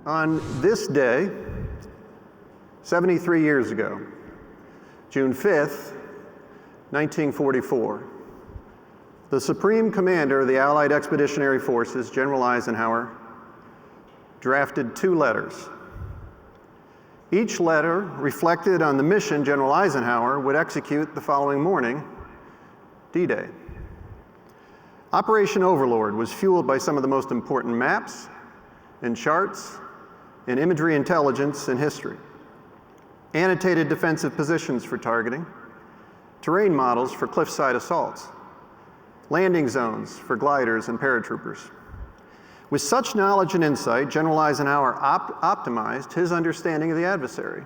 On this day, 73 years ago, June 5th, 1944, the Supreme Commander of the Allied Expeditionary Forces, General Eisenhower, drafted 2 letters. Each letter reflected on the mission General Eisenhower would execute the following morning, D-Day. Operation Overlord was fueled by some of the most important maps and charts and imagery intelligence in history, annotated defensive positions for targeting, terrain models for cliffside assaults, landing zones for gliders and paratroopers. With such knowledge and insight, General Eisenhower optimized his understanding of the adversary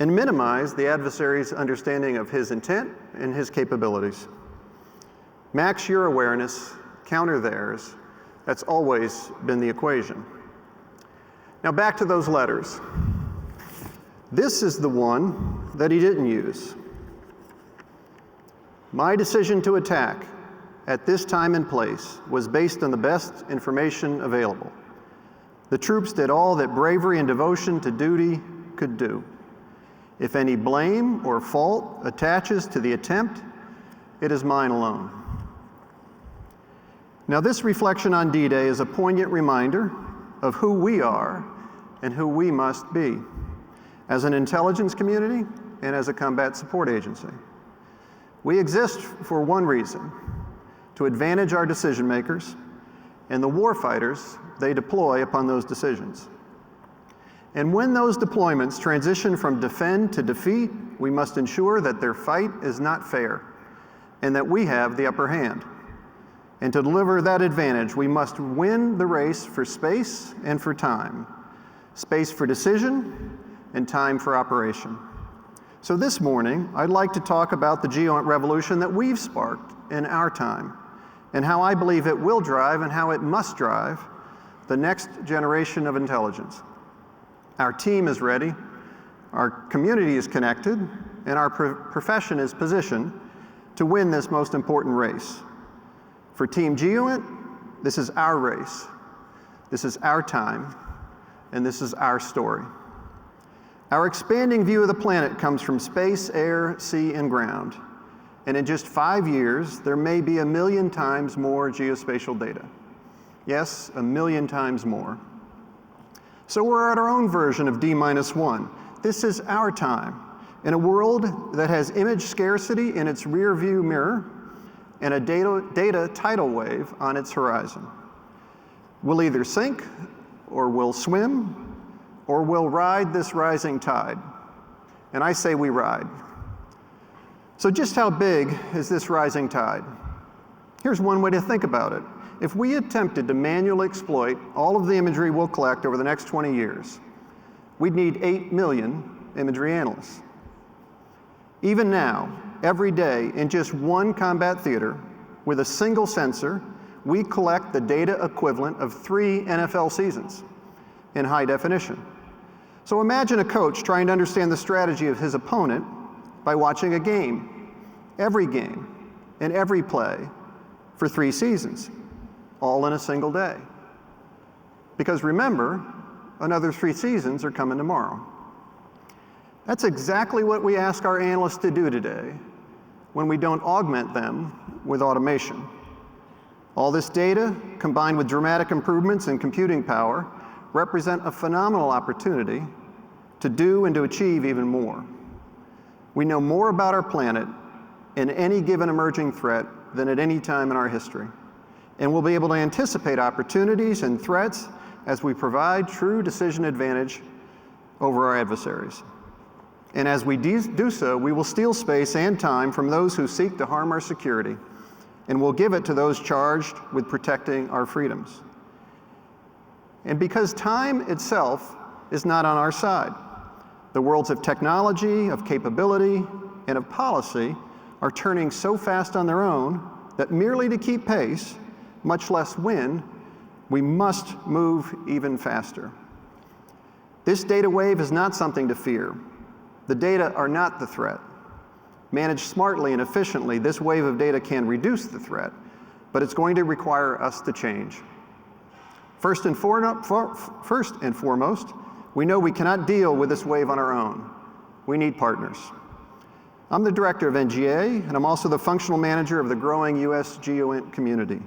and minimized the adversary's understanding of his intent and his capabilities. Max your awareness, counter theirs. That's always been the equation. Now back to those letters. This is the one that he didn't use. My decision to attack at this time and place was based on the best information available. The troops did all that bravery and devotion to duty could do. If any blame or fault attaches to the attempt, it is mine alone. Now this reflection on D-Day is a poignant reminder of who we are and who we must be as an intelligence community and as a combat support agency. We exist for one reason: to advantage our decision makers and the warfighters they deploy upon those decisions. And when those deployments transition from defend to defeat, we must ensure that their fight is not fair and that we have the upper hand. And to deliver that advantage, we must win the race for space and for time. Space for decision and time for operation. So this morning, I'd like to talk about the GEOINT revolution that we've sparked in our time, and how I believe it will drive and how it must drive the next generation of intelligence. Our team is ready, our community is connected, and our profession is positioned to win this most important race. For Team GEOINT, this is our race, this is our time, and this is our story. Our expanding view of the planet comes from space, air, sea, and ground. And in just 5 years, there may be 1 million times more geospatial data. Yes, 1 million times more. So we're at our own version of D-1. This is our time. In a world that has image scarcity in its rear view mirror and a data tidal wave on its horizon. We'll either sink, or we'll swim, or we'll ride this rising tide. And I say we ride. So just how big is this rising tide? Here's one way to think about it. If we attempted to manually exploit all of the imagery we'll collect over the next 20 years, we'd need 8 million imagery analysts. Even now, every day in just one combat theater, with a single sensor, we collect the data equivalent of 3 NFL seasons in high definition. So imagine a coach trying to understand the strategy of his opponent by watching a game, and every play for 3 seasons, all in a single day. Because remember, another 3 seasons are coming tomorrow. That's exactly what we ask our analysts to do today when we don't augment them with automation. All this data, combined with dramatic improvements in computing power, represent a phenomenal opportunity to do and to achieve even more. We know more about our planet and any given emerging threat than at any time in our history. And we'll be able to anticipate opportunities and threats as we provide true decision advantage over our adversaries. And as we do so, we will steal space and time from those who seek to harm our security, and we'll give it to those charged with protecting our freedoms. And because time itself is not on our side, the worlds of technology, of capability, and of policy are turning so fast on their own that merely to keep pace, much less win, we must move even faster. This data wave is not something to fear. The data are not the threat. Managed smartly and efficiently, this wave of data can reduce the threat, but it's going to require us to change. First and foremost, we know we cannot deal with this wave on our own. We need partners. I'm the director of NGA, and I'm also the functional manager of the growing U.S. GEOINT community.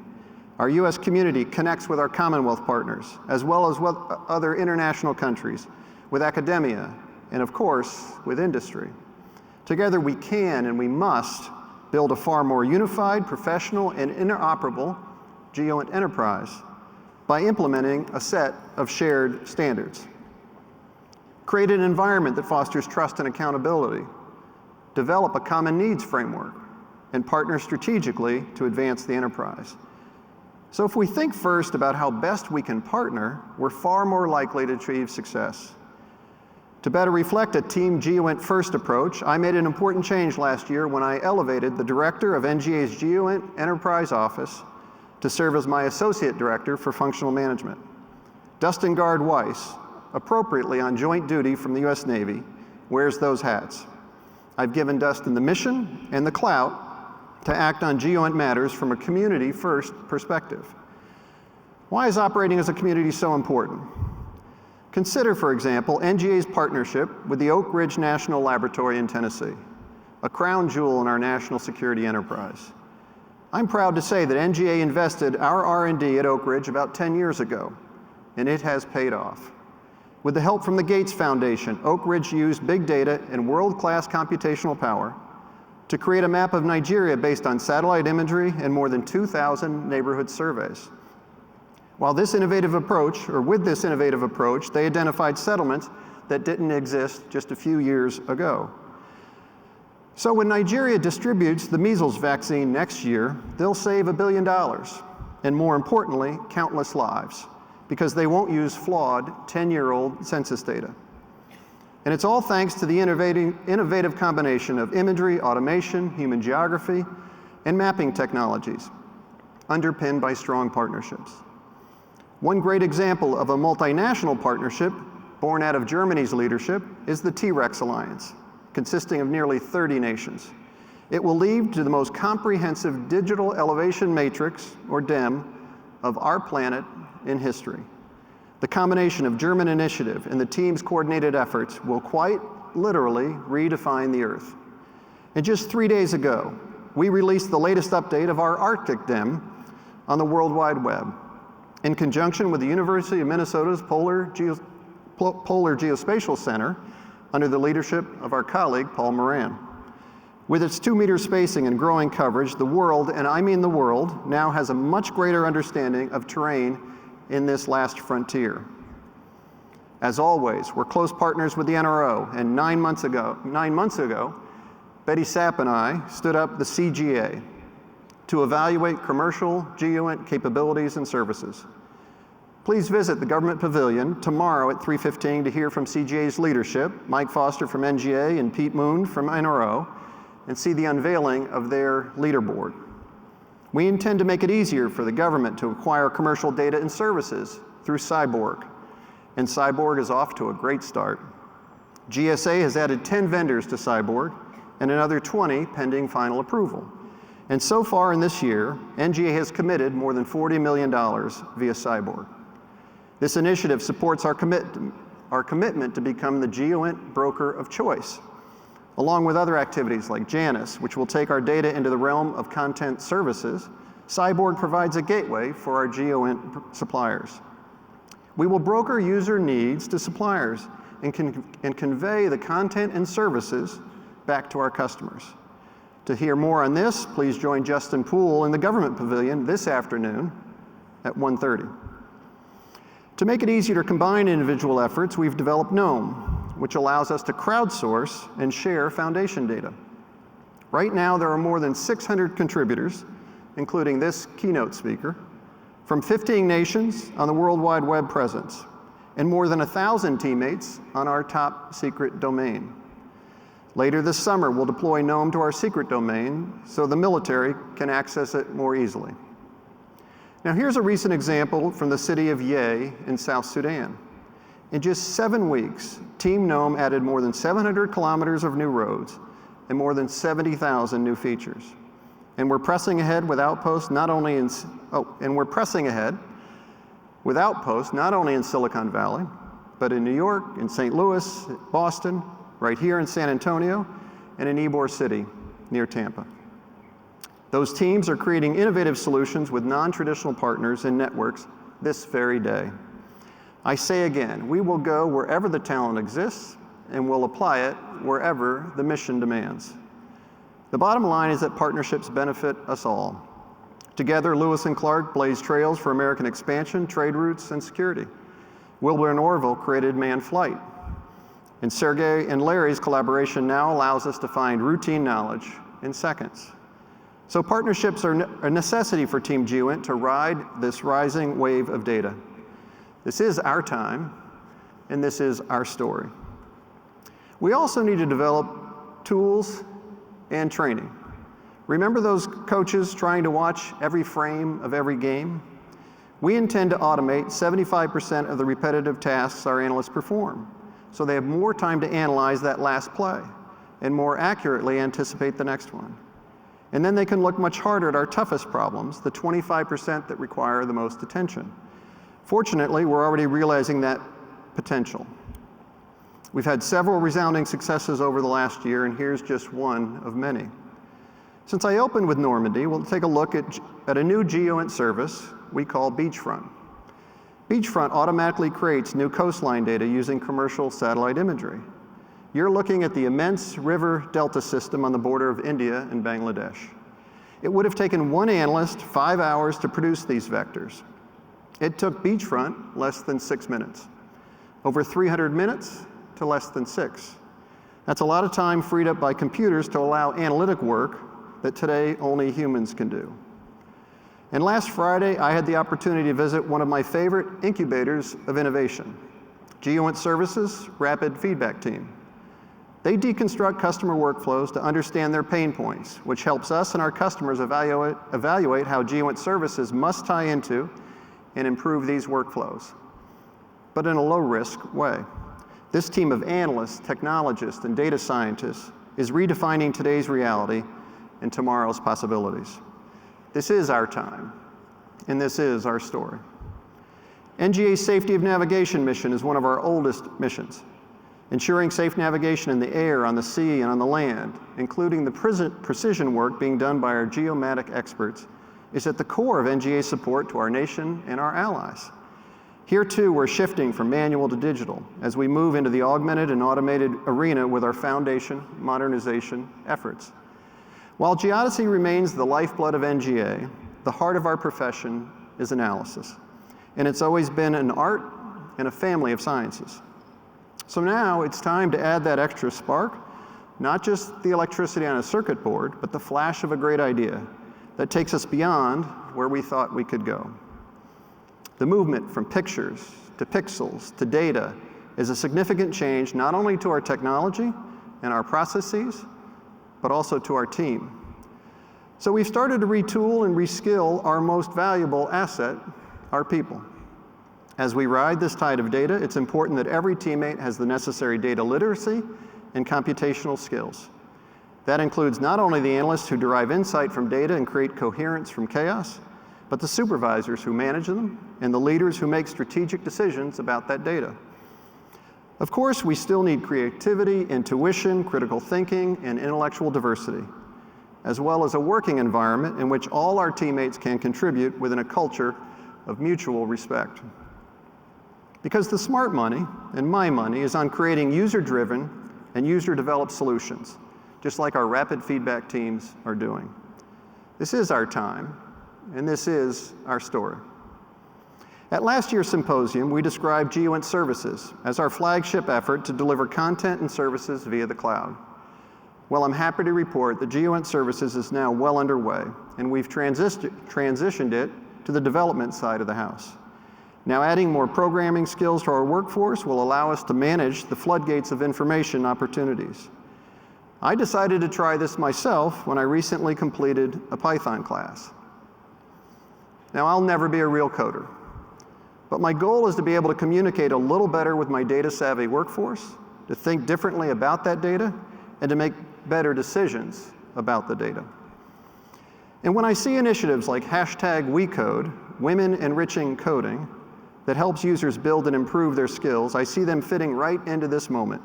Our U.S. community connects with our Commonwealth partners, as well as with other international countries, with academia, and of course, with industry. Together we can and we must build a far more unified, professional, and interoperable GEOINT enterprise by implementing a set of shared standards. Create an environment that fosters trust and accountability. Develop a common needs framework and partner strategically to advance the enterprise. So if we think first about how best we can partner, we're far more likely to achieve success. To better reflect a Team GEOINT first approach, I made an important change last year when I elevated the director of NGA's GEOINT Enterprise Office to serve as my associate director for functional management. Dustin Gard-Weiss, appropriately on joint duty from the U.S. Navy, wears those hats. I've given Dustin the mission and the clout to act on GEOINT matters from a community-first perspective. Why is operating as a community so important? Consider, for example, NGA's partnership with the Oak Ridge National Laboratory in Tennessee, a crown jewel in our national security enterprise. I'm proud to say that NGA invested our R&D at Oak Ridge about 10 years ago, and it has paid off. With the help from the Gates Foundation, Oak Ridge used big data and world-class computational power to create a map of Nigeria based on satellite imagery and more than 2,000 neighborhood surveys. With this innovative approach, they identified settlements that didn't exist just a few years ago. So when Nigeria distributes the measles vaccine next year, they'll save $1 billion, and more importantly, countless lives, because they won't use flawed 10-year-old census data. And it's all thanks to the innovative combination of imagery, automation, human geography, and mapping technologies, underpinned by strong partnerships. One great example of a multinational partnership born out of Germany's leadership is the T-REX Alliance, consisting of nearly 30 nations. It will lead to the most comprehensive digital elevation matrix, or DEM, of our planet in history. The combination of German initiative and the team's coordinated efforts will quite literally redefine the Earth. And just 3 days ago, we released the latest update of our Arctic DEM on the World Wide Web, in conjunction with the University of Minnesota's Polar Geospatial Center, under the leadership of our colleague, Paul Moran. With its 2-meter spacing and growing coverage, the world, and I mean the world, now has a much greater understanding of terrain in this last frontier. As always, we're close partners with the NRO, and 9 months ago, Betty Sapp and I stood up the CGA to evaluate commercial GEOINT capabilities and services. Please visit the Government Pavilion tomorrow at 3:15 to hear from CGA's leadership, Mike Foster from NGA and Pete Moon from NRO, and see the unveiling of their leaderboard. We intend to make it easier for the government to acquire commercial data and services through Cyborg, and Cyborg is off to a great start. GSA has added 10 vendors to Cyborg and another 20 pending final approval. And so far in this year, NGA has committed more than $40 million via Cyborg. This initiative supports our commitment to become the GEOINT broker of choice, along with other activities like Janus, which will take our data into the realm of content services. Cyborg provides a gateway for our GEOINT suppliers. We will broker user needs to suppliers and convey the content and services back to our customers. To hear more on this, please join Justin Poole in the Government Pavilion this afternoon at 1:30. To make it easier to combine individual efforts, we've developed GNOME, which allows us to crowdsource and share foundation data. Right now, there are more than 600 contributors, including this keynote speaker, from 15 nations on the World Wide Web presence, and more than 1,000 teammates on our top secret domain. Later this summer, we'll deploy GNOME to our secret domain so the military can access it more easily. Now here's a recent example from the city of Yei in South Sudan. In just 7 weeks, Team GNOME added more than 700 kilometers of new roads and more than 70,000 new features. And we're pressing ahead with outposts not only in, and we're pressing ahead with outposts not only in Silicon Valley, but in New York, in St. Louis, Boston, right here in San Antonio, and in Ybor City, near Tampa. Those teams are creating innovative solutions with non-traditional partners and networks this very day. I say again, we will go wherever the talent exists, and we'll apply it wherever the mission demands. The bottom line is that partnerships benefit us all. Together, Lewis and Clark blazed trails for American expansion, trade routes, and security. Wilbur and Orville created manned flight. And Sergey and Larry's collaboration now allows us to find routine knowledge in seconds. So partnerships are a necessity for Team GEOINT to ride this rising wave of data. This is our time, and this is our story. We also need to develop tools and training. Remember those coaches trying to watch every frame of every game? We intend to automate 75% of the repetitive tasks our analysts perform, so they have more time to analyze that last play and more accurately anticipate the next one. And then they can look much harder at our toughest problems, the 25% that require the most attention. Fortunately, we're already realizing that potential. We've had several resounding successes over the last year, and here's just one of many. Since I opened with Normandy, we'll take a look at a new GEOINT service we call Beachfront. Beachfront automatically creates new coastline data using commercial satellite imagery. You're looking at the immense river delta system on the border of India and Bangladesh. It would have taken one analyst 5 hours to produce these vectors. It took Beachfront less than 6 minutes. Over 300 minutes to less than 6. That's a lot of time freed up by computers to allow analytic work that today only humans can do. And last Friday, I had the opportunity to visit one of my favorite incubators of innovation, GEOINT Services Rapid Feedback Team. They deconstruct customer workflows to understand their pain points, which helps us and our customers evaluate how GEOINT services must tie into and improve these workflows, but in a low-risk way. This team of analysts, technologists, and data scientists is redefining today's reality and tomorrow's possibilities. This is our time, and this is our story. NGA's Safety of Navigation mission is one of our oldest missions. Ensuring safe navigation in the air, on the sea, and on the land, including the precision work being done by our geomatic experts, is at the core of NGA's support to our nation and our allies. Here too, we're shifting from manual to digital as we move into the augmented and automated arena with our foundation modernization efforts. While geodesy remains the lifeblood of NGA, the heart of our profession is analysis. And it's always been an art and a family of sciences. So now it's time to add that extra spark, not just the electricity on a circuit board, but the flash of a great idea that takes us beyond where we thought we could go. The movement from pictures to pixels to data is a significant change not only to our technology and our processes, but also to our team. So we've started to retool and reskill our most valuable asset, our people. As we ride this tide of data, it's important that every teammate has the necessary data literacy and computational skills. That includes not only the analysts who derive insight from data and create coherence from chaos, but the supervisors who manage them and the leaders who make strategic decisions about that data. Of course, we still need creativity, intuition, critical thinking, and intellectual diversity, as well as a working environment in which all our teammates can contribute within a culture of mutual respect. Because the smart money, and my money, is on creating user-driven and user-developed solutions, just like our rapid feedback teams are doing. This is our time, and this is our story. At last year's symposium, we described GEOINT Services as our flagship effort to deliver content and services via the cloud. Well, I'm happy to report that GEOINT Services is now well underway, and we've transitioned it to the development side of the house. Now, adding more programming skills to our workforce will allow us to manage the floodgates of information opportunities. I decided to try this myself when I recently completed a Python class. Now, I'll never be a real coder, but my goal is to be able to communicate a little better with my data-savvy workforce, to think differently about that data, and to make better decisions about the data. And when I see initiatives like #WeCode, Women Enriching Coding, that helps users build and improve their skills, I see them fitting right into this moment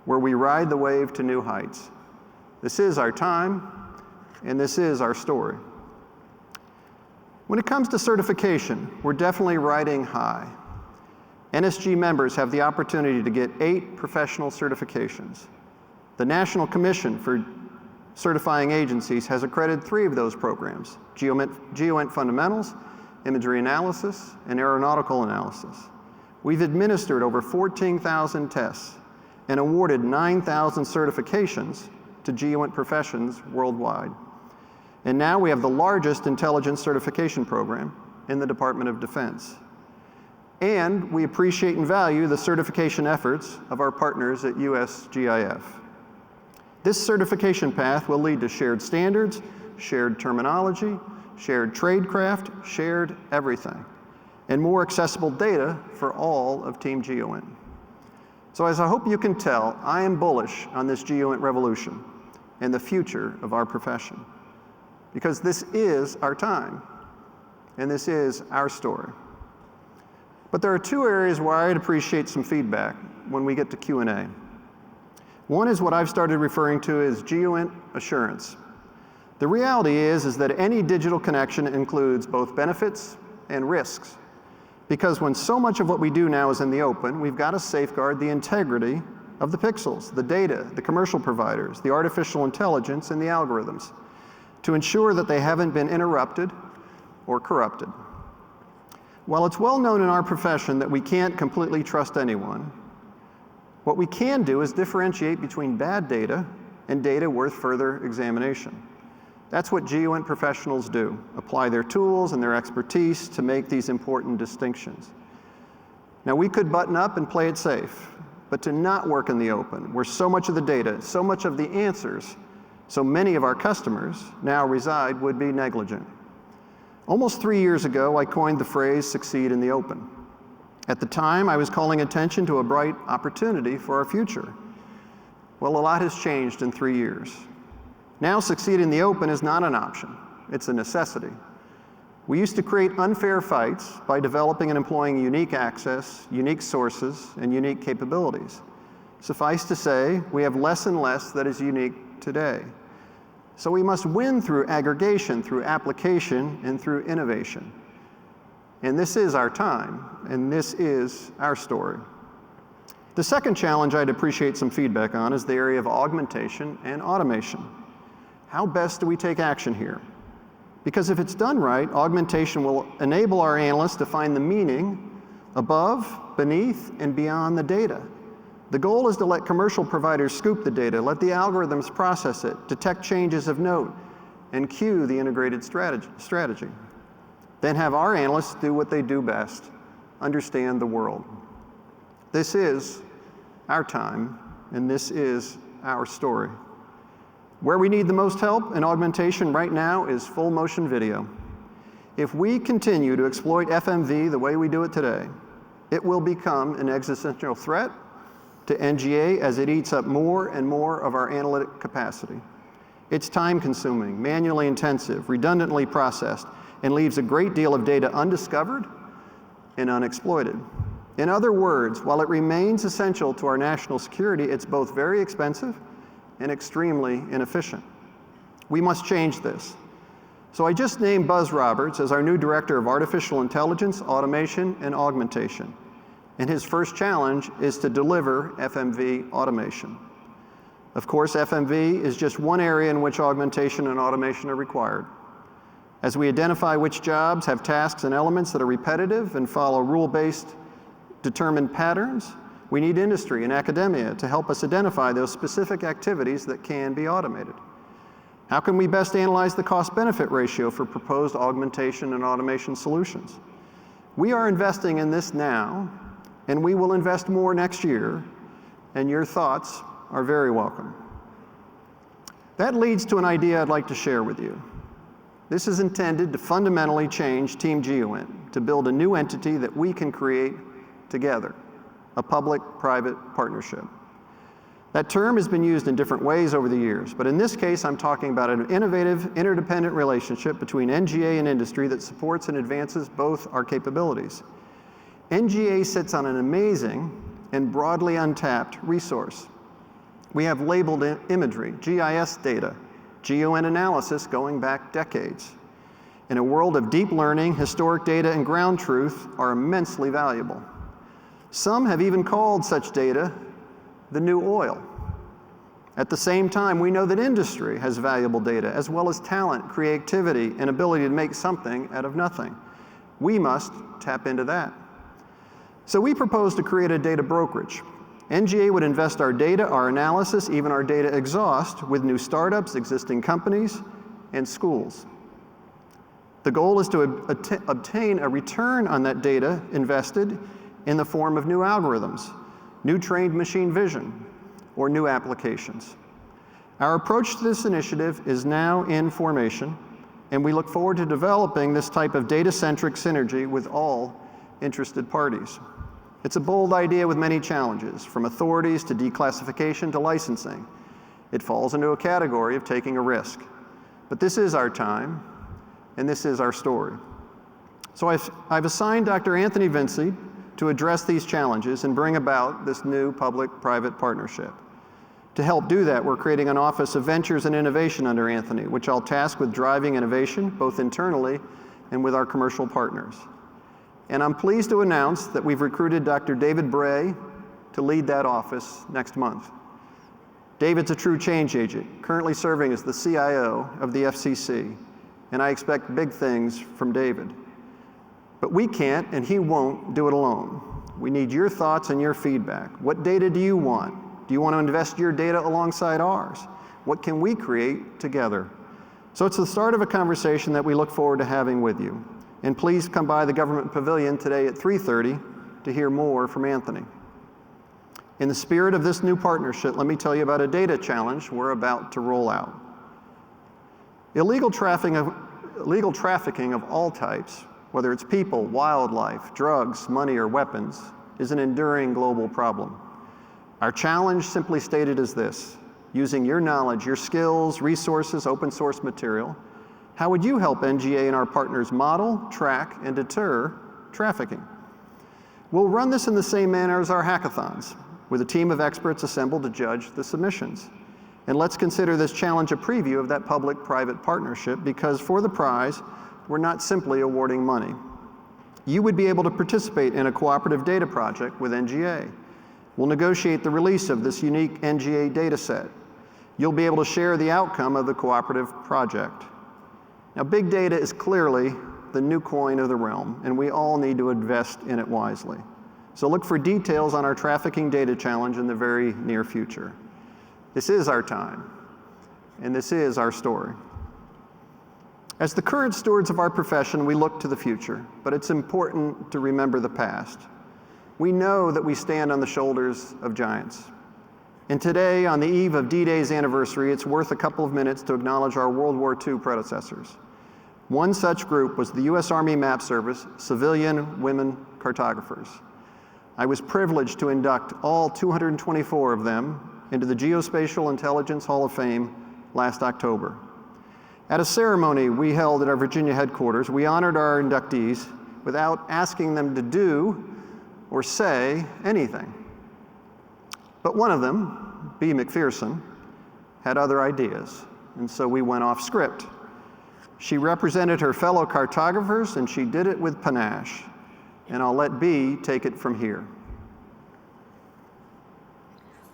where we ride the wave to new heights. This is our time, and this is our story. When it comes to certification, we're definitely riding high. NSG members have the opportunity to get 8 professional certifications. The National Commission for Certifying Agencies has accredited 3 of those programs: GEOINT Fundamentals, Imagery Analysis, and Aeronautical Analysis. We've administered over 14,000 tests and awarded 9,000 certifications to GEOINT professions worldwide. And now we have the largest intelligence certification program in the Department of Defense. And we appreciate and value the certification efforts of our partners at USGIF. This certification path will lead to shared standards, shared terminology, shared tradecraft, shared everything, and more accessible data for all of Team GEOINT. So as I hope you can tell, I am bullish on this GEOINT revolution and the future of our profession, because this is our time, and this is our story. But there are 2 areas where I'd appreciate some feedback when we get to Q&A. One is what I've started referring to as GEOINT assurance. The reality is that any digital connection includes both benefits and risks, because when so much of what we do now is in the open, we've got to safeguard the integrity of the pixels, the data, the commercial providers, the artificial intelligence, and the algorithms, to ensure that they haven't been interrupted or corrupted. While it's well known in our profession that we can't completely trust anyone, what we can do is differentiate between bad data and data worth further examination. That's what GEOINT professionals do, apply their tools and their expertise to make these important distinctions. Now, we could button up and play it safe, but to not work in the open, where so much of the data, so much of the answers, so many of our customers now reside, would be negligent. Almost 3 years ago, I coined the phrase "succeed in the open." At the time, I was calling attention to a bright opportunity for our future. Well, a lot has changed in 3 years. Now, succeed in the open is not an option, it's a necessity. We used to create unfair fights by developing and employing unique access, unique sources, and unique capabilities. Suffice to say, we have less and less that is unique today. So we must win through aggregation, through application, and through innovation. And this is our time, and this is our story. The second challenge I'd appreciate some feedback on is the area of augmentation and automation. How best do we take action here? Because if it's done right, augmentation will enable our analysts to find the meaning above, beneath, and beyond the data. The goal is to let commercial providers scoop the data, let the algorithms process it, detect changes of note, and cue the integrated strategy. Then have our analysts do what they do best, understand the world. This is our time, and this is our story. Where we need the most help in augmentation right now is full motion video. If we continue to exploit FMV the way we do it today, it will become an existential threat to NGA as it eats up more and more of our analytic capacity. It's time-consuming, manually intensive, redundantly processed, and leaves a great deal of data undiscovered and unexploited. In other words, while it remains essential to our national security, it's both very expensive and extremely inefficient. We must change this. So I just named Buzz Roberts as our new Director of Artificial Intelligence, Automation, and Augmentation. And his first challenge is to deliver FMV automation. Of course, FMV is just one area in which augmentation and automation are required. As we identify which jobs have tasks and elements that are repetitive and follow rule-based determined patterns, we need industry and academia to help us identify those specific activities that can be automated. How can we best analyze the cost-benefit ratio for proposed augmentation and automation solutions? We are investing in this now, and we will invest more next year, and your thoughts are very welcome. That leads to an idea I'd like to share with you. This is intended to fundamentally change Team GEOINT, to build a new entity that we can create together, a public-private partnership. That term has been used in different ways over the years, but in this case, I'm talking about an innovative, interdependent relationship between NGA and industry that supports and advances both our capabilities. NGA sits on an amazing and broadly untapped resource. We have labeled imagery, GIS data, GEOINT analysis going back decades. In a world of deep learning, historic data and ground truth are immensely valuable. Some have even called such data the new oil. At the same time, we know that industry has valuable data, as well as talent, creativity, and ability to make something out of nothing. We must tap into that. So we propose to create a data brokerage. NGA would invest our data, our analysis, even our data exhaust with new startups, existing companies, and schools. The goal is to obtain a return on that data invested in the form of new algorithms, new trained machine vision, or new applications. Our approach to this initiative is now in formation, and we look forward to developing this type of data-centric synergy with all interested parties. It's a bold idea with many challenges, from authorities to declassification to licensing. It falls into a category of taking a risk. But this is our time, and this is our story. So I've assigned Dr. Anthony Vinci to address these challenges and bring about this new public-private partnership. To help do that, we're creating an Office of Ventures and Innovation under Anthony, which I'll task with driving innovation, both internally and with our commercial partners. And I'm pleased to announce that we've recruited Dr. David Bray to lead that office next month. David's a true change agent, currently serving as the CIO of the FCC, and I expect big things from David. But we can't, and he won't, do it alone. We need your thoughts and your feedback. What data do you want? Do you want to invest your data alongside ours? What can we create together? So it's the start of a conversation that we look forward to having with you. And please come by the Government Pavilion today at 3:30 to hear more from Anthony. In the spirit of this new partnership, let me tell you about a data challenge we're about to roll out. Illegal trafficking of all types, whether it's people, wildlife, drugs, money, or weapons, is an enduring global problem. Our challenge, simply stated, is this: using your knowledge, your skills, resources, open source material, how would you help NGA and our partners model, track, and deter trafficking? We'll run this in the same manner as our hackathons, with a team of experts assembled to judge the submissions. And let's consider this challenge a preview of that public-private partnership, because for the prize, we're not simply awarding money. You would be able to participate in a cooperative data project with NGA. We'll negotiate the release of this unique NGA data set. You'll be able to share the outcome of the cooperative project. Now, big data is clearly the new coin of the realm, and we all need to invest in it wisely. So look for details on our trafficking data challenge in the very near future. This is our time, and this is our story. As the current stewards of our profession, we look to the future, but it's important to remember the past. We know that we stand on the shoulders of giants. And today, on the eve of D-Day's anniversary, it's worth a couple of minutes to acknowledge our World War II predecessors. One such group was the U.S. Army Map Service civilian women cartographers. I was privileged to induct all 224 of them into the Geospatial-Intelligence Hall of Fame last October. At a ceremony we held at our Virginia headquarters, we honored our inductees without asking them to do or say anything. But one of them, B. McPherson, had other ideas, and so we went off script. She represented her fellow cartographers, and she did it with panache. And I'll let B take it from here.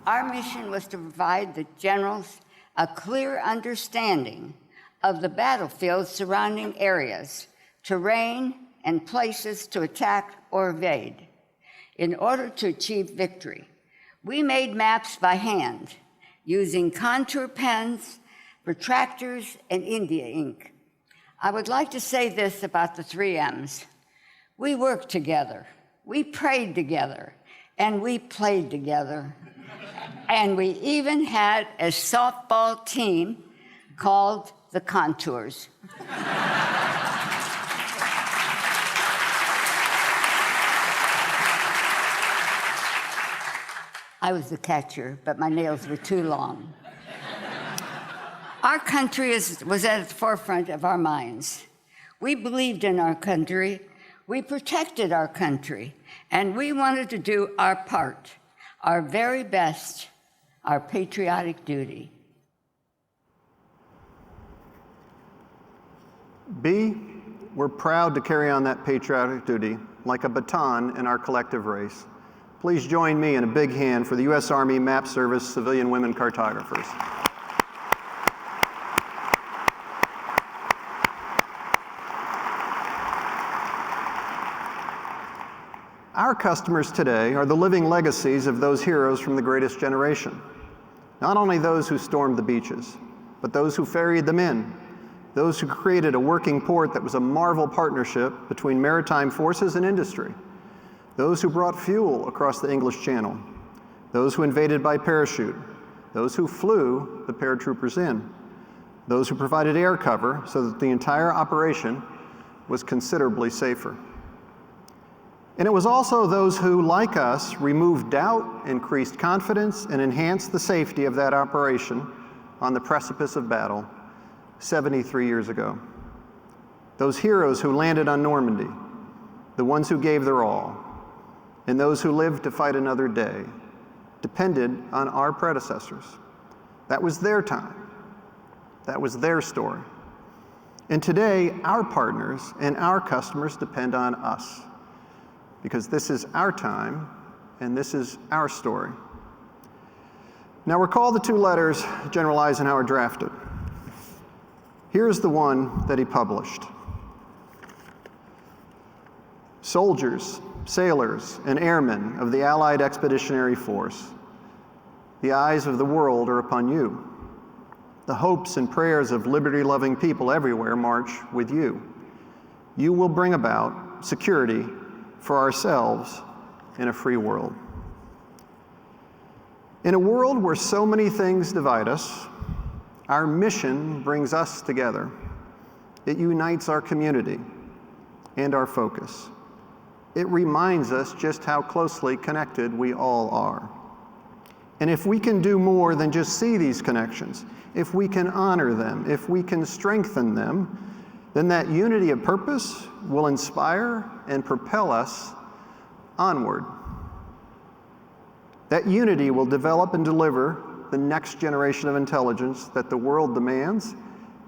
Our mission was to provide the generals a clear understanding of the battlefield surrounding areas, terrain, and places to attack or evade. In order to achieve victory, we made maps by hand using contour pens, protractors, and India ink. I would like to say this about the 3 M's. We worked together, we prayed together, and we played together. And we even had a softball team called the Contours. I was the catcher, but my nails were too long. Our country was at the forefront of our minds. We believed in our country We protected our country, and we wanted to do our part, our very best, our patriotic duty. B, we're proud to carry on that patriotic duty like a baton in our collective race. Please join me in a big hand for the U.S. Army Map Service Civilian Women Cartographers. Our customers today are the living legacies of those heroes from the greatest generation. Not only those who stormed the beaches, but those who ferried them in, those who created a working port that was a marvel partnership between maritime forces and industry, those who brought fuel across the English Channel, those who invaded by parachute, those who flew the paratroopers in, those who provided air cover so that the entire operation was considerably safer. And it was also those who, like us, removed doubt, increased confidence, and enhanced the safety of that operation on the precipice of battle 73 years ago. Those heroes who landed on Normandy, the ones who gave their all, and those who lived to fight another day, depended on our predecessors. That was their time. That was their story. And today, our partners and our customers depend on us, because this is our time and this is our story. Now recall the two letters General Eisenhower drafted. Here's the one that he published. Soldiers, sailors, and airmen of the Allied Expeditionary Force, the eyes of the world are upon you. The hopes and prayers of liberty-loving people everywhere march with you. You will bring about security for ourselves in a free world. In a world where so many things divide us, our mission brings us together. It unites our community and our focus. It reminds us just how closely connected we all are. And if we can do more than just see these connections, if we can honor them, if we can strengthen them, then that unity of purpose will inspire and propel us onward. That unity will develop and deliver the next generation of intelligence that the world demands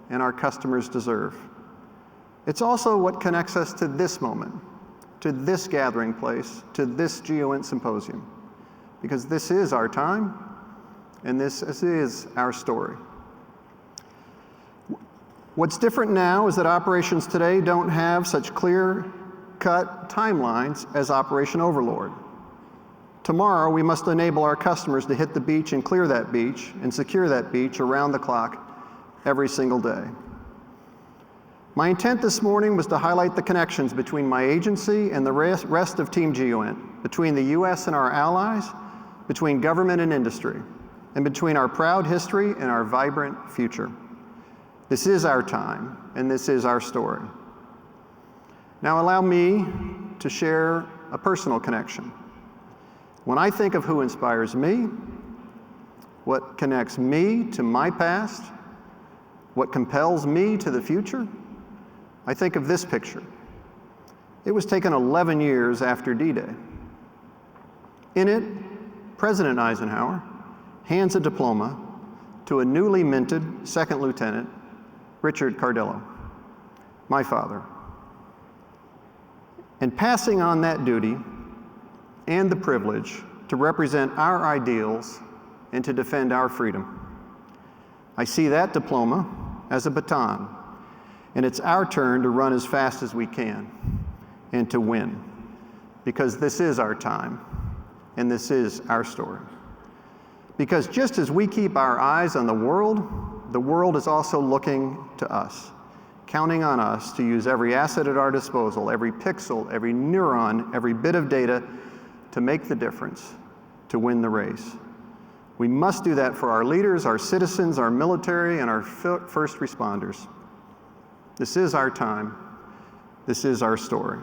and our customers deserve. It's also what connects us to this moment, to this gathering place, to this GEOINT symposium, because this is our time and this is our story. What's different now is that operations today don't have such clear-cut timelines as Operation Overlord. Tomorrow, we must enable our customers to hit the beach and clear that beach and secure that beach around the clock every single day. My intent this morning was to highlight the connections between my agency and the rest of Team GEOINT, between the U.S. and our allies, between government and industry, and between our proud history and our vibrant future. This is our time, and this is our story. Now allow me to share a personal connection. When I think of who inspires me, what connects me to my past, what compels me to the future, I think of this picture. It was taken 11 years after D-Day. In it, President Eisenhower hands a diploma to a newly minted second lieutenant, Richard Cardillo, my father. And passing on that duty and the privilege to represent our ideals and to defend our freedom. I see that diploma as a baton, and it's our turn to run as fast as we can and to win, because this is our time and this is our story. Because just as we keep our eyes on the world is also looking to us, counting on us to use every asset at our disposal, every pixel, every neuron, every bit of data to make the difference, to win the race. We must do that for our leaders, our citizens, our military, and our first responders. This is our time. This is our story.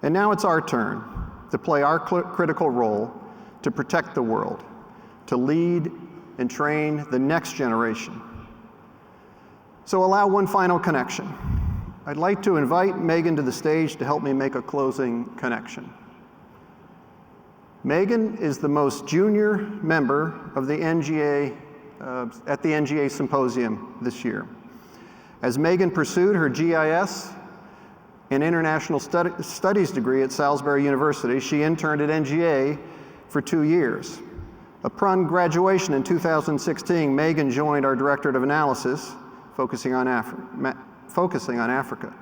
And now it's our turn to play our critical role to protect the world, to lead and train the next generation. So allow one final connection. I'd like to invite Megan to the stage to help me make a closing connection. Megan is the most junior member of the NGA at the NGA Symposium this year. As Megan pursued her GIS and International Studies degree at Salisbury University, she interned at NGA for 2 years. Upon graduation in 2016, Megan joined our Directorate of Analysis, focusing on Africa.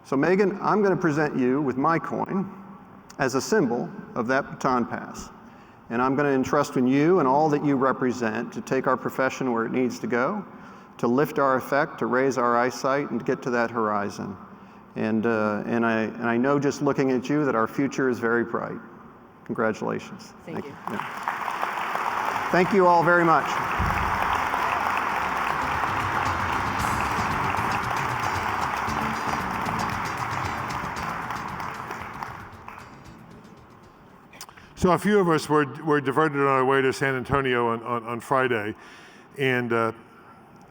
So Megan, I'm going to present you with my coin as a symbol of that baton pass. And I'm going to entrust in you and all that you represent to take our profession where it needs to go, to lift our effect, to raise our eyesight, and to get to that horizon. And I know just looking at you that our future is very bright. Congratulations. Thank you. Yeah. Thank you all very much. So a few of us were diverted on our way to San Antonio on Friday, and to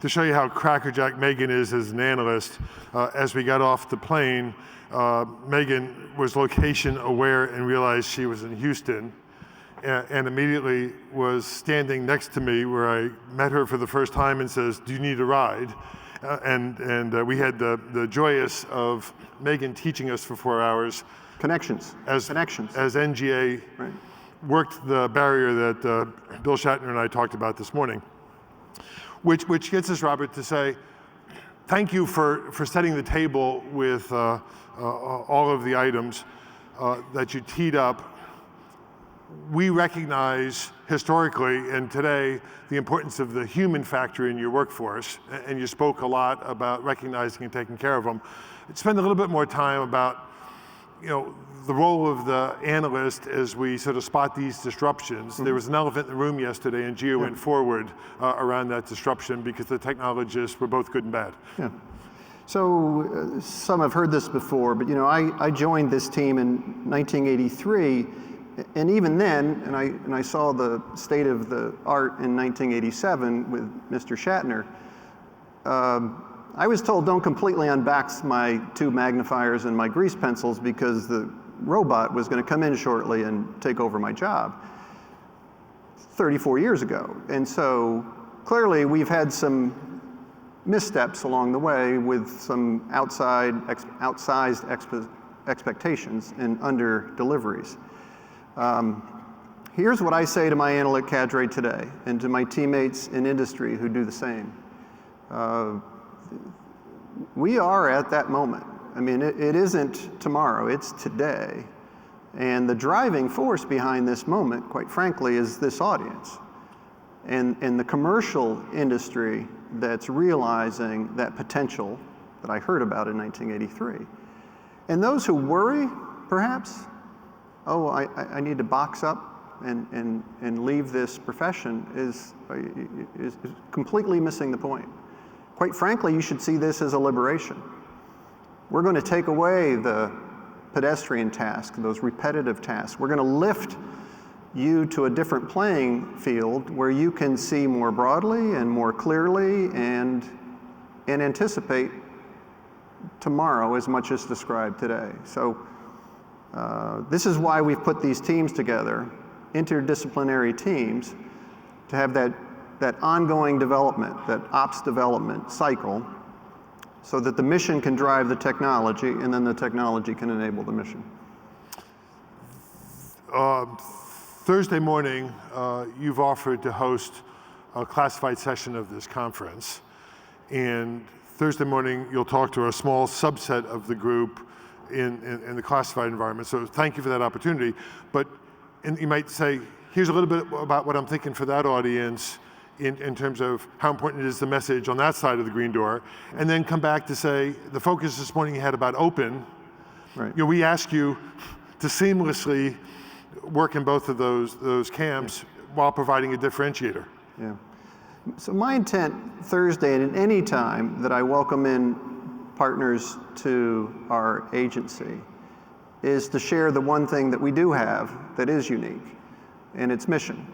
show you how crackerjack Megan is as an analyst, as we got off the plane, Megan was location aware and realized she was in Houston, and immediately was standing next to me where I met her for the first time and says, "Do you need a ride?" And we had the joyous of Megan teaching us for 4 hours. Connections. As NGA right. worked the barrier that Bill Shatner and I talked about this morning. Which gets us, Robert, to say thank you for setting the table with all of the items that you teed up. We recognize historically and today the importance of the human factor in your workforce, and you spoke a lot about recognizing and taking care of them. Spend a little bit more time about the role of the analyst as we sort of spot these disruptions. There was an elephant in the room yesterday, and GEOINT went forward around that disruption because the technologists were both good and bad. Yeah. So some have heard this before, but I joined this team in 1983, and even then, and I saw the state of the art in 1987 with Mr. Shatner. I was told don't completely unbox my 2 magnifiers and my grease pencils because the robot was going to come in shortly and take over my job 34 years ago. And so clearly we've had some missteps along the way with some outsized expectations and under deliveries. Here's what I say to my analytic cadre today and to my teammates in industry who do the same. We are at that moment. I mean, it isn't tomorrow, it's today. And the driving force behind this moment, quite frankly, is this audience. And the commercial industry that's realizing that potential that I heard about in 1983. And those who worry, perhaps, oh, I need to box up and leave this profession is completely missing the point. Quite frankly, you should see this as a liberation. We're going to take away the pedestrian task, those repetitive tasks. We're going to lift you to a different playing field where you can see more broadly and more clearly and anticipate tomorrow as much as described today. So this is why we've put these teams together, interdisciplinary teams, to have that ongoing development, that ops development cycle, so that the mission can drive the technology and then the technology can enable the mission. Thursday morning, you've offered to host a classified session of this conference. And Thursday morning, you'll talk to a small subset of the group in the classified environment. So thank you for that opportunity. And you might say, here's a little bit about what I'm thinking for that audience in terms of how important it is the message on that side of the green door, and then come back to say, the focus this morning you had about open, right. We ask you to seamlessly work in both of those camps while providing a differentiator. Yeah. So my intent Thursday and at any time that I welcome in partners to our agency is to share the one thing that we do have that is unique, and it's mission.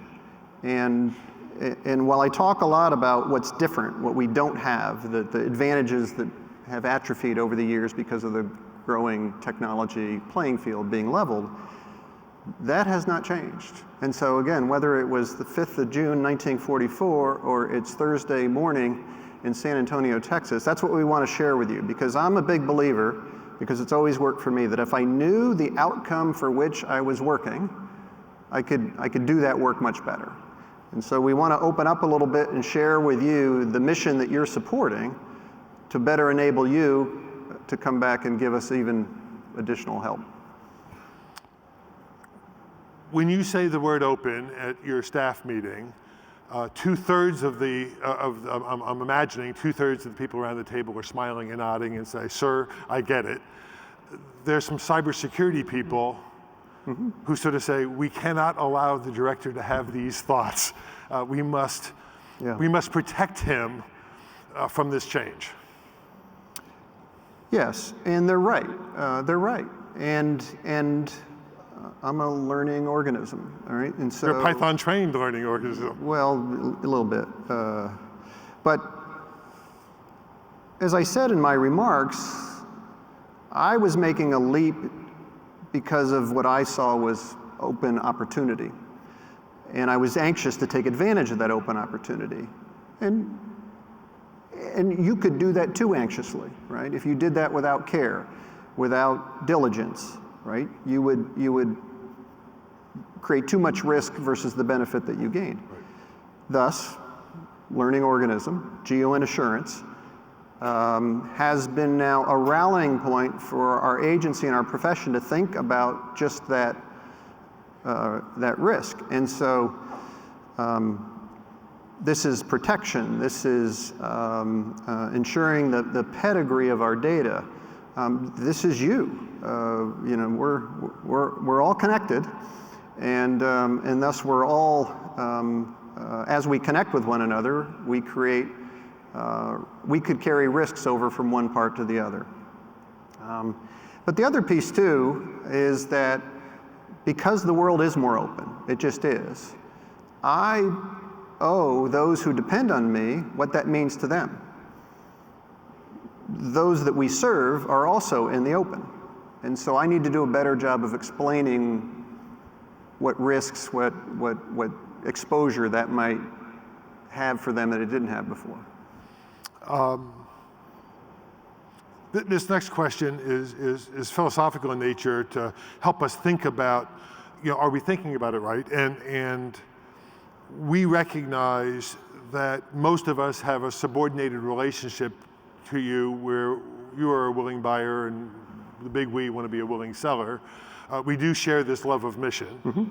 And while I talk a lot about what's different, what we don't have, the advantages that have atrophied over the years because of the growing technology playing field being leveled. That has not changed. And so again, whether it was the 5th of June, 1944, or it's Thursday morning in San Antonio, Texas, that's what we want to share with you, because I'm a big believer, because it's always worked for me, that if I knew the outcome for which I was working, I could do that work much better. And so we want to open up a little bit and share with you the mission that you're supporting to better enable you to come back and give us even additional help. When you say the word open at your staff meeting, two-thirds of the, I'm imagining two-thirds of the people around the table are smiling and nodding and say, "Sir, I get it." There's some cybersecurity people who sort of say, we cannot allow the director to have these thoughts. We must protect him from this change. Yes, and they're right. They're right. And I'm a learning organism, all right? And so, you're a Python-trained learning organism. Well, a little bit. But as I said in my remarks, I was making a leap because of what I saw was open opportunity. And I was anxious to take advantage of that open opportunity. And you could do that too anxiously, right? If you did that without care, without diligence, right? You would create too much risk versus the benefit that you gained. Right. Thus, learning organism, GEOINT assurance, has been now a rallying point for our agency and our profession to think about just that risk. And so this is protection. This is ensuring the pedigree of our data. This is you. You know, we're all connected, and thus we're all as we connect with one another, we create. We could carry risks over from one part to the other. But the other piece too is that because the world is more open, it just is, I owe those who depend on me what that means to them. Those that we serve are also in the open. And so I need to do a better job of explaining what risks, what exposure that might have for them that it didn't have before. This next question is philosophical in nature to help us think about, you know, are we thinking about it right? And we recognize that most of us have a subordinated relationship to you where you are a willing buyer and the big we want to be a willing seller. We do share this love of mission.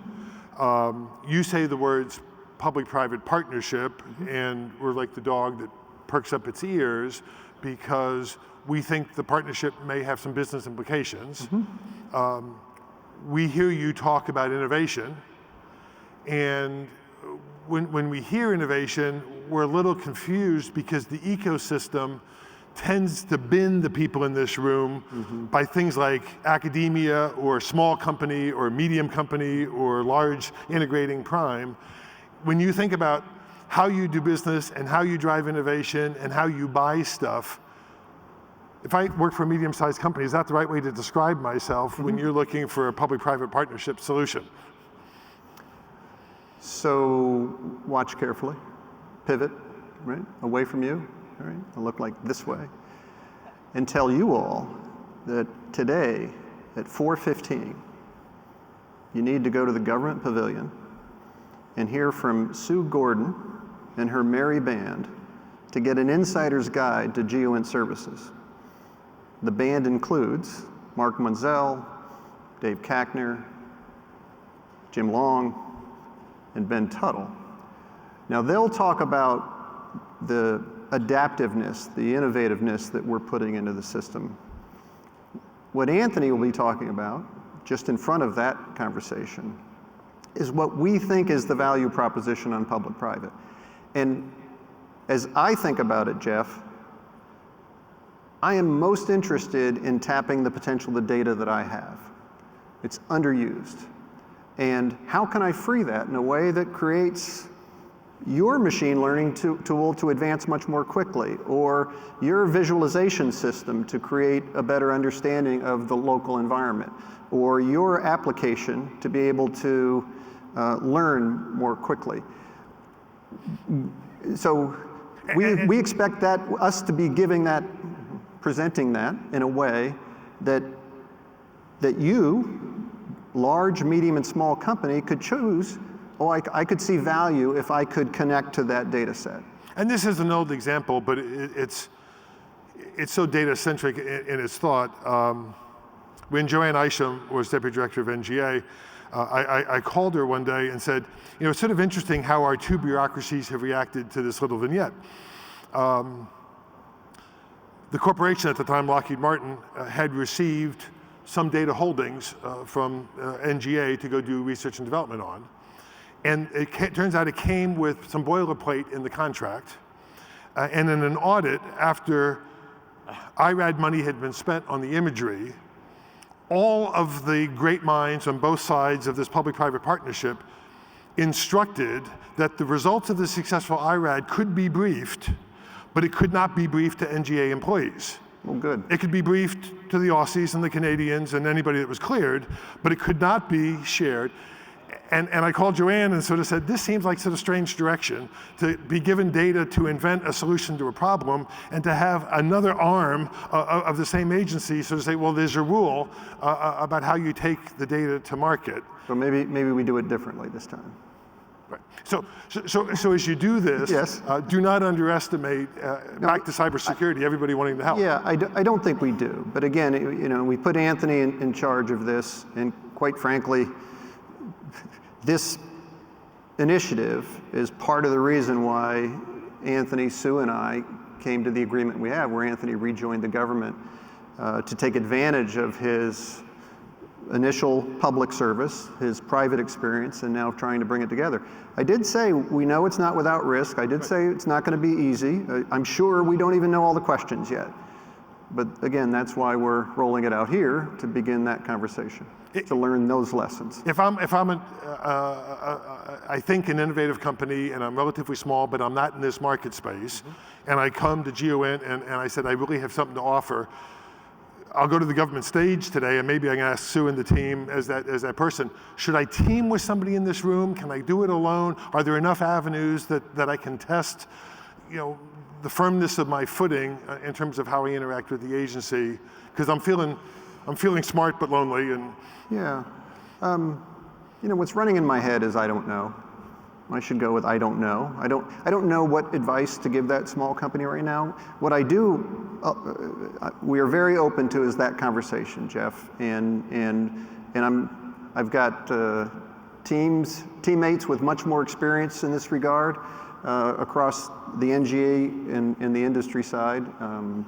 You say the words public-private partnership, and we're like the dog that perks up its ears because we think the partnership may have some business implications. We hear you talk about innovation, and when we hear innovation, we're a little confused because the ecosystem tends to bend the people in this room by things like academia or small company or medium company or large integrating prime. When you think about how you do business and how you drive innovation and how you buy stuff, if I work for a medium-sized company, is that the right way to describe myself when you're looking for a public-private partnership solution? So watch carefully, pivot, right, away from you, all right, I'll look like this way, and tell you all that today at 4:15, you need to go to the government pavilion and hear from Sue Gordon and her merry band to get an insider's guide to GEOINT services. The band includes Mark Munzel, Dave Kackner, Jim Long, and Ben Tuttle. Now they'll talk about the adaptiveness, the innovativeness that we're putting into the system. What Anthony will be talking about, just in front of that conversation, is what we think is the value proposition on public-private. And as I think about it, Jeff, I am most interested in tapping the potential of the data that I have. It's underused. And how can I free that in a way that creates your machine learning tool to advance much more quickly, or your visualization system to create a better understanding of the local environment, or your application to be able to learn more quickly. So we expect that us to be giving that, presenting that in a way that you, large, medium, and small company, could choose, oh, I could see value if I could connect to that data set. And this is an old example, but it's so data-centric in its thought. When Joanne Isham was Deputy Director of NGA, I called her one day and said, you know, it's sort of interesting how our two bureaucracies have reacted to this little vignette. The corporation at the time, Lockheed Martin, had received some data holdings from NGA to go do research and development on. And it turns out it came with some boilerplate in the contract. And in an audit, after IRAD money had been spent on the imagery, all of the great minds on both sides of this public-private partnership instructed that the results of the successful IRAD could be briefed, but it could not be briefed to NGA employees. Well, good. It could be briefed to the Aussies and the Canadians and anybody that was cleared, but it could not be shared. And I called Joanne and sort of said, this seems like sort of strange direction, to be given data to invent a solution to a problem and to have another arm of the same agency sort of say, well, there's a rule about how you take the data to market. So maybe we do it differently this time. Right. So as you do this, yes. Do not underestimate, back to cybersecurity, everybody wanting to help. Yeah, I don't think we do. But again, you know, we put Anthony in charge of this, and quite frankly, this initiative is part of the reason why Anthony, Sue, and I came to the agreement we have, where Anthony rejoined the government to take advantage of his initial public service, his private experience, and now trying to bring it together. I did say we know it's not without risk. I did say it's not going to be easy. I'm sure we don't even know all the questions yet. But again, that's why we're rolling it out here, to begin that conversation, to learn those lessons. If I'm I think an innovative company, and I'm relatively small, but I'm not in this market space, and I come to GEOINT and I said, I really have something to offer, I'll go to the government stage today, and maybe I can ask Sue and the team as that person, should I team with somebody in this room? Can I do it alone? Are there enough avenues that I can test, you know, the firmness of my footing in terms of how I interact with the agency? Because I'm feeling smart but lonely. And yeah, you know, what's running in my head is I don't know. I should go with I don't know. I don't know what advice to give that small company right now. What I do, we are very open to, is that conversation, Jeff. And I've got teammates with much more experience in this regard across the NGA and the industry side.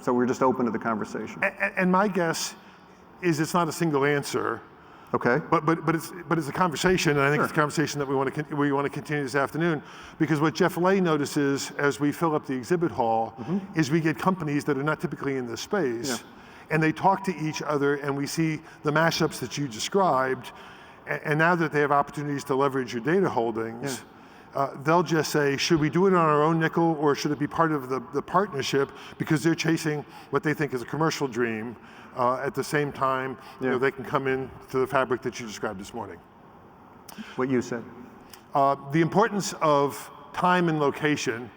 So we're just open to the conversation. And my guess is it's not a single answer. Okay. But it's a conversation, and I think it's a conversation that we want to continue this afternoon, because what Jeff Lay notices as we fill up the exhibit hall is we get companies that are not typically in this space, and they talk to each other, and we see the mashups that you described, and now that they have opportunities to leverage your data holdings, they'll just say, should we do it on our own nickel, or should it be part of the partnership, because they're chasing what they think is a commercial dream. At the same time, you know, they can come in to the fabric that you described this morning. What you said. The importance of time and location.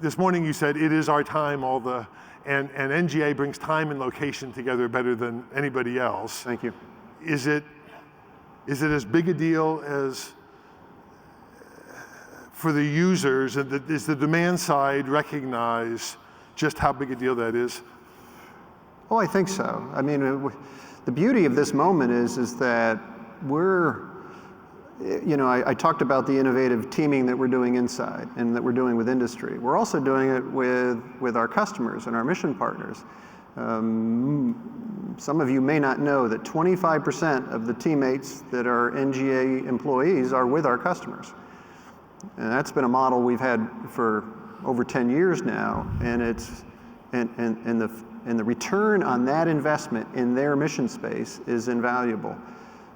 This morning you said it is our time, and NGA brings time and location together better than anybody else. Thank you. Is it as big a deal as for the users, and does the demand side recognize just how big a deal that is? Oh, I think so. I mean, the beauty of this moment is that we're, you know, I talked about the innovative teaming that we're doing inside and that we're doing with industry. We're also doing it with our customers and our mission partners. Some of you may not know that 25% of the teammates that are NGA employees are with our customers. And that's been a model we've had for over 10 years now, and it's, and the return on that investment in their mission space is invaluable.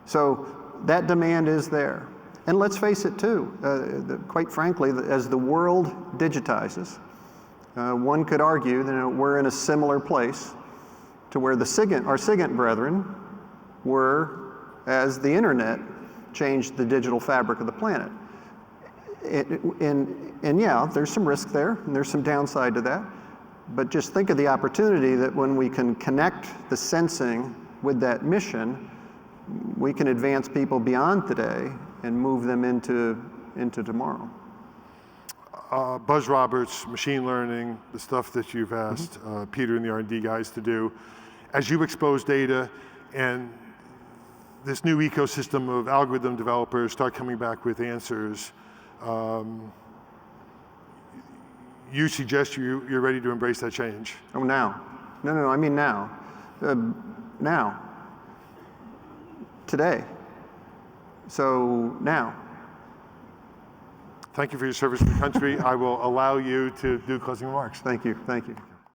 So that demand is there. And let's face it too, quite frankly, as the world digitizes, one could argue that we're in a similar place to where our SIGINT brethren were as the internet changed the digital fabric of the planet. And yeah, there's some risk there, and there's some downside to that. But just think of the opportunity that when we can connect the sensing with that mission, we can advance people beyond today and move them into tomorrow. Buzz Roberts, machine learning, the stuff that you've asked Peter and the R&D guys to do. As you expose data and this new ecosystem of algorithm developers start coming back with answers, you suggest you're ready to embrace that change? Oh, now. No, I mean now. Now. Today. So now. Thank you for your service to the country. I will allow you to do closing remarks. Thank you.